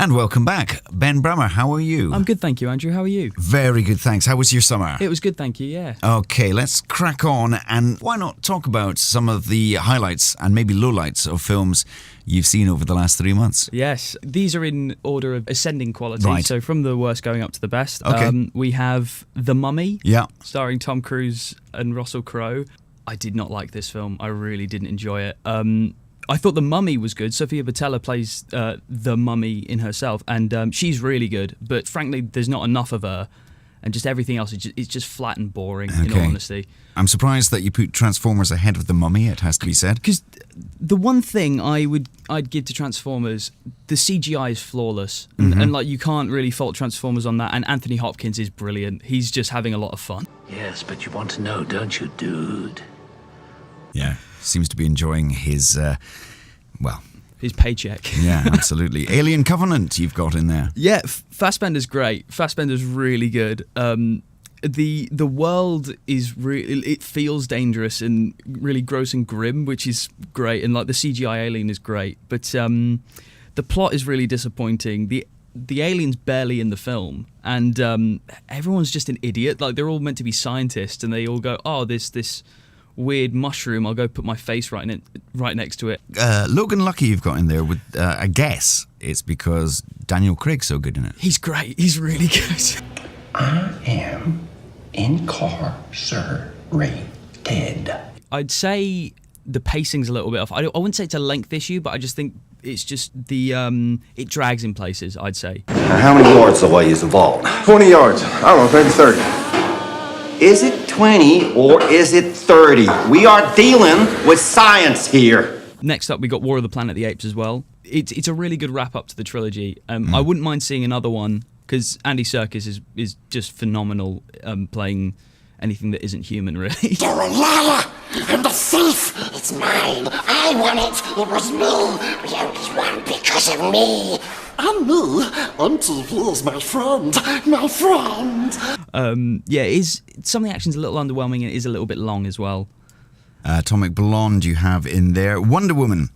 And welcome back. Ben Brammer, how are you? I'm good, thank you, Andrew. How are you? Very good, thanks. How was your summer? It was good, thank you, yeah. Okay, let's crack on, and why not talk about some of the highlights and maybe lowlights of films you've seen over the last 3 months? Yes, these are in order of ascending quality, Right. so from the worst going up to the best. Okay. We have The Mummy, Yeah. starring Tom Cruise and Russell Crowe. I did not like this film. I really didn't enjoy it. I thought The Mummy was good. Sophia Boutella plays the mummy in herself, and she's really good. But frankly, there's not enough of her, and just everything else is just flat and boring, in all honesty. I'm surprised that you put Transformers ahead of The Mummy, it has to be said. Because the one thing I'd give to Transformers, the CGI is flawless, and like you can't really fault Transformers on that. And Anthony Hopkins is brilliant. He's just having a lot of fun. Yes, but you want to know, don't you, dude? Yeah, seems to be enjoying his, His paycheck. yeah, absolutely. Alien Covenant you've got in there. Yeah, Fassbender's great. Fassbender's really good. The world is it feels dangerous and really gross and grim, which is great, and like the CGI alien is great, but the plot is really disappointing. The alien's barely in the film, and everyone's just an idiot. Like they're all meant to be scientists, and they all go, "Oh, this weird mushroom. I'll go put my face right next to it." Logan Lucky you've got in there with, I guess it's because Daniel Craig's so good in it. He's great. He's really good. I am incarcerated. I'd say the pacing's a little bit off. I wouldn't say it's a length issue, but I just think it's just it drags in places, I'd say. How many yards away is the vault? 20 yards. I don't know, maybe 30. Is it 20 or is it 30? We are dealing with science here. Next up, we got War of the Planet of the Apes as well. It's a really good wrap-up to the trilogy. I wouldn't mind seeing another one, because Andy Serkis is just phenomenal playing anything that isn't human, really. You're a liar and a thief. It's mine. I won it. It was me. We only won because of me. And me. MTV is my friend. My friend. Some of the action's a little underwhelming, and it is a little bit long as well. Atomic Blonde you have in there. Wonder Woman.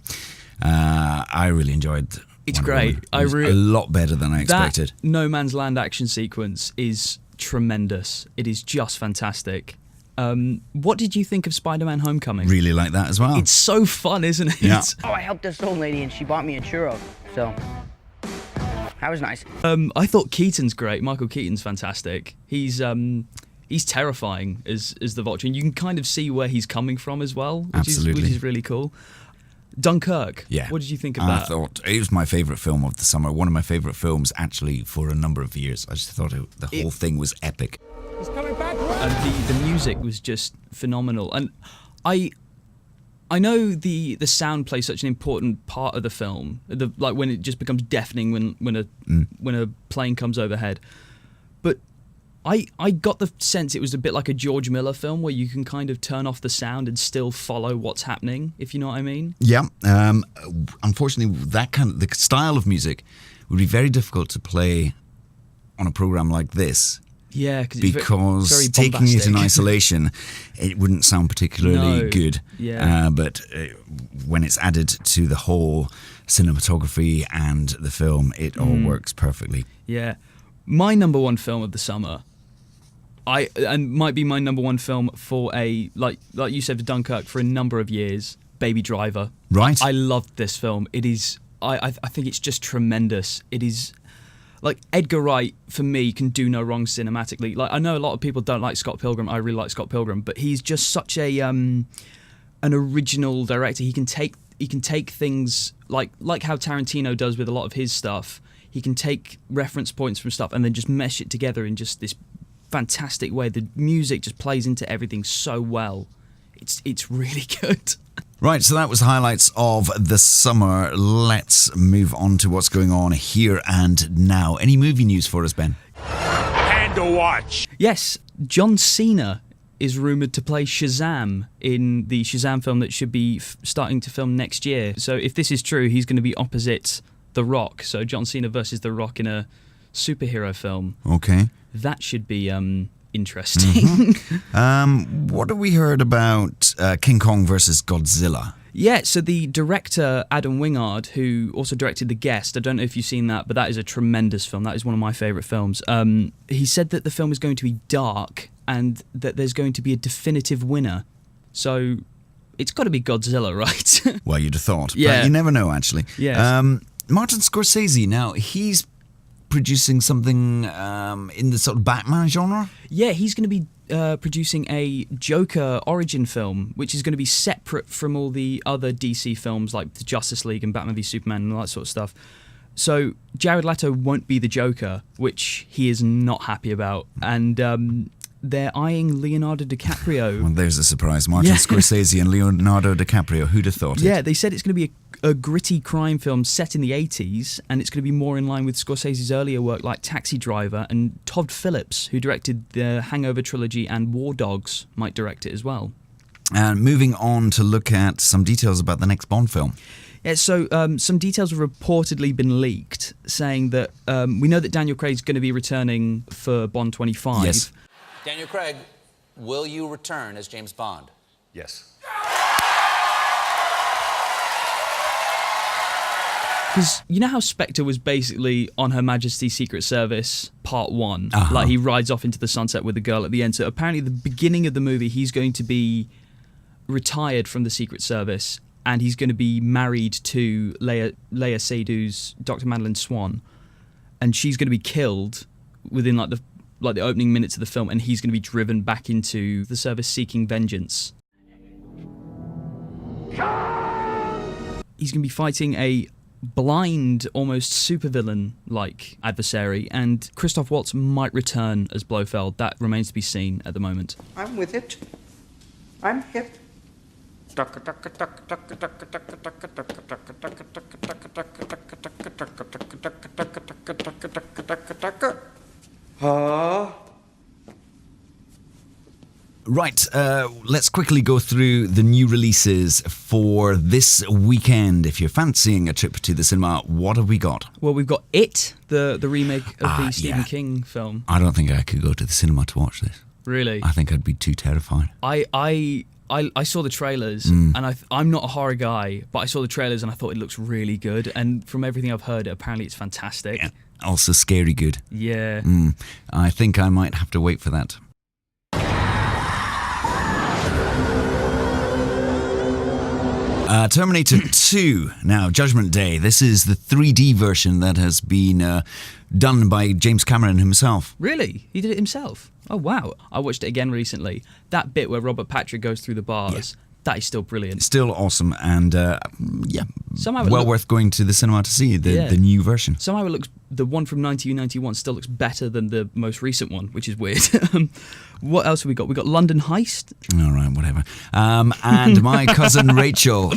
I really enjoyed It's Wonder great. Woman. It was a lot better than I expected. That No Man's Land action sequence is tremendous. It is just fantastic. What did you think of Spider-Man Homecoming? Really like that as well. It's so fun, isn't it? Yeah. Oh, I helped this old lady and she bought me a churro, so that was nice. I thought Keaton's great. Michael Keaton's fantastic. He's terrifying as the Vulture, and you can kind of see where he's coming from as well, which is really cool. Dunkirk. Yeah. What did you think of that? I thought it was my favourite film of the summer. One of my favourite films, actually, for a number of years. I just thought the whole thing was epic. He's coming back. And the music was just phenomenal. And I know the sound plays such an important part of the film. Like when it just becomes deafening when a plane comes overhead. But I got the sense it was a bit like a George Miller film where you can kind of turn off the sound and still follow what's happening, if you know what I mean. Yeah. Unfortunately, the style of music would be very difficult to play on a program like this. Yeah, because very taking it in bombastic. isolation, it wouldn't sound particularly good. Yeah. But when it's added to the whole cinematography and the film, it all works perfectly. Yeah. My number one film of the summer, and might be my number one film for like you said, for Dunkirk, for a number of years, Baby Driver. Right. I loved this film. It is, I think it's just tremendous. It is, like, Edgar Wright, for me, can do no wrong cinematically. Like, I know a lot of people don't like Scott Pilgrim. I really like Scott Pilgrim, but he's just such an original director. He can take things like how Tarantino does with a lot of his stuff. He can take reference points from stuff and then just mesh it together in just this fantastic way. The music just plays into everything so well. It's really good. Right, so that was the highlights of the summer. Let's move on to what's going on here and now. Any movie news for us, Ben? And to watch. Yes, John Cena is rumoured to play Shazam in the Shazam film that should be starting to film next year. So if this is true, he's going to be opposite The Rock. So John Cena versus The Rock in a superhero film. Okay. That should be interesting. What have we heard about King Kong versus Godzilla? Yeah, so the director, Adam Wingard, who also directed The Guest, I don't know if you've seen that, but that is a tremendous film. That is one of my favourite films. He said that the film is going to be dark and that there's going to be a definitive winner. So it's got to be Godzilla, right? Well, you'd have thought. Yeah. But you never know, actually. Yes. Martin Scorsese, now, he's producing something in the sort of Batman genre? Yeah, he's going to be producing a Joker origin film, which is going to be separate from all the other DC films like the Justice League and Batman v Superman and all that sort of stuff. So Jared Leto won't be the Joker, which he is not happy about. And they're eyeing Leonardo DiCaprio. Well, there's a surprise. Martin Scorsese and Leonardo DiCaprio. Who'd have thought it? Yeah, they said it's going to be a gritty crime film set in the 80s, and it's going to be more in line with Scorsese's earlier work like Taxi Driver, and Todd Phillips, who directed the Hangover trilogy and War Dogs, might direct it as well. And moving on to look at some details about the next Bond film. Yeah, so some details have reportedly been leaked, saying that we know that Daniel Craig's going to be returning for Bond 25. Yes. Daniel Craig, will you return as James Bond? Yes. Because you know how Spectre was basically on Her Majesty's Secret Service Part 1? Like, he rides off into the sunset with the girl at the end. So apparently the beginning of the movie, he's going to be retired from the Secret Service, and he's going to be married to Leia Seydoux' Dr. Madeline Swan, and she's going to be killed within like the opening minutes of the film, and he's going to be driven back into the service seeking vengeance. He's going to be fighting a blind, almost supervillain-like adversary, and Christoph Waltz might return as Blofeld. That remains to be seen at the moment. I'm with it. I'm hip. Right, let's quickly go through the new releases for this weekend. If you're fancying a trip to the cinema, what have we got? Well, we've got It, the remake of the Stephen King film. I don't think I could go to the cinema to watch this. Really? I think I'd be too terrified. I saw the trailers, and I'm not a horror guy, but I saw the trailers and I thought it looks really good. And from everything I've heard, apparently it's fantastic. Yeah. Also scary good. Yeah. I think I might have to wait for that. Terminator 2, now Judgment Day. This is the 3D version that has been done by James Cameron himself. Really? He did it himself? Oh, wow. I watched it again recently. That bit where Robert Patrick goes through the bars, that is still brilliant. Still awesome, and well worth going to the cinema to see the new version. Somehow it looks, the one from 1991 still looks better than the most recent one, which is weird. What else have we got? We got London Heist. All right, whatever. And My Cousin Rachel,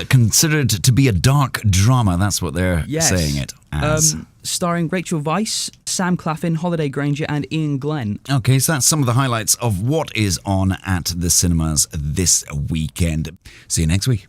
considered to be a dark drama. That's what they're saying it as. Starring Rachel Weisz, Sam Claflin, Holiday Granger, and Ian Glenn. Okay, so that's some of the highlights of what is on at the cinemas this weekend. See you next week.